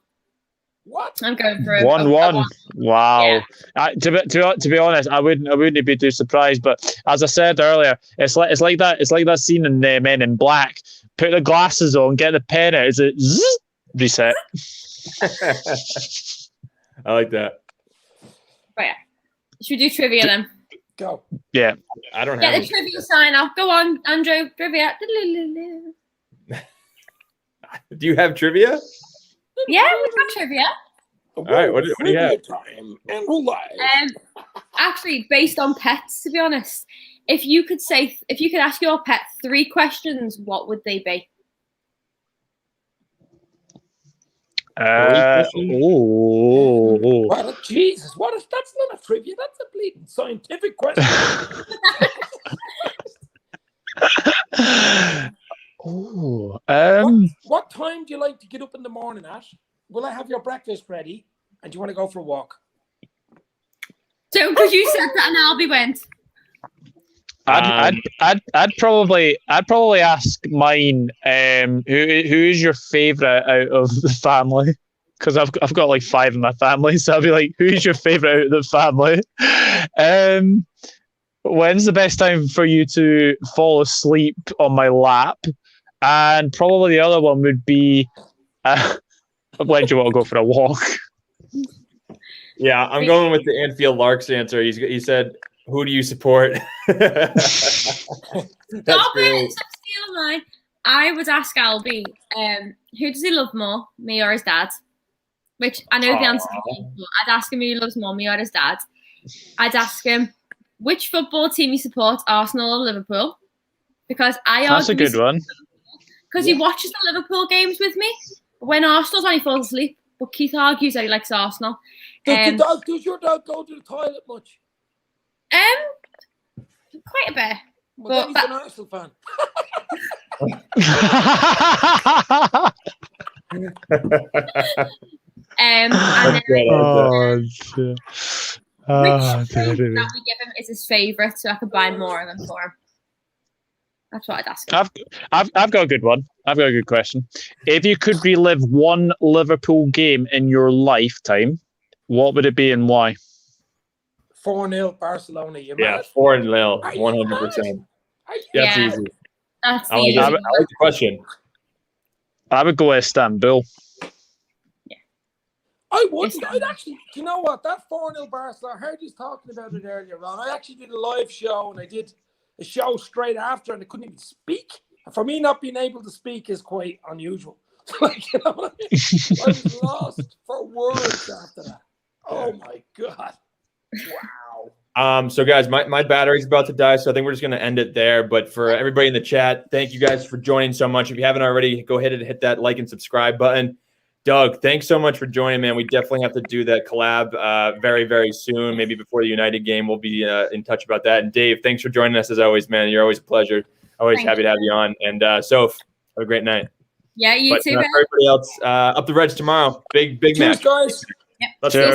What? I'm going for 1-1. Wow. Yeah. To be honest, I wouldn't be too surprised. But as I said earlier, it's like that scene in Men in Black. Put the glasses on, get the pen out. Is it reset? I like that. But yeah, should we do trivia then? Go. Yeah. I don't Get have the trivia sign off. Go on, Andrew. Trivia. Do you have trivia? Yeah, we've got trivia. All right, what do you have? Time and we're live. Actually, based on pets, to be honest, if you could ask your pet 3 questions, what would they be? Oh. Well, Jesus, what if that's not a trivia? That's a bleeding scientific question. What time do you like to get up in the morning, Ash? Will I have your breakfast ready? And do you want to go for a walk? So, because you said that, and Albie went. I'd probably ask mine. Who is your favorite out of the family? Because I've got like 5 in my family, so I'll be like, who's your favorite out of the family? When's the best time for you to fall asleep on my lap? And probably the other one would be, when do you want to go for a walk? Yeah, I'm going with the Anfield Larks answer. He said, "Who do you support?" That's great. Steal mine. I would ask Albie, who does he love more, me or his dad? Which I know the answer is me, but I'd ask him who he loves more, me or his dad. I'd ask him which football team he supports, Arsenal or Liverpool, because that's a good one. Because he watches the Liverpool games with me. When Arsenal's on, he falls asleep. But Keith argues that he likes Arsenal. Does your dad go to the toilet much? Quite a bit. Well, then he's an Arsenal fan. And then, which food that we give him is his favourite, so I could buy more of them for him. That's what I'd ask him. I've got a good one. I've got a good question. If you could relive one Liverpool game in your lifetime, what would it be and why? 4-0 Barcelona. Yeah, 4-0, 100%. That's easy. That's I like the question. I would go Istanbul. Yeah. I wouldn't. I'd actually, do you know what? That 4-0 Barcelona, I heard you talking about it earlier on. I actually did a live show and I did a show straight after and I couldn't even speak. And for me, not being able to speak is quite unusual. Like, you know what I mean? I was lost for words after that. Oh my God. Wow. So guys, my battery's about to die, so I think we're just gonna end it there. But for everybody in the chat, thank you guys for joining so much. If you haven't already, go ahead and hit that like and subscribe button. Doug, thanks so much for joining, man. We definitely have to do that collab very, very soon. Maybe before the United game, we'll be in touch about that. And Dave, thanks for joining us as always, man. You're always a pleasure. Always happy to have you on. And Soph, have a great night. Yeah, you too. For everybody else, up the Reds tomorrow. Big Cheers, match. guys. Yep. Let's Cheers. go.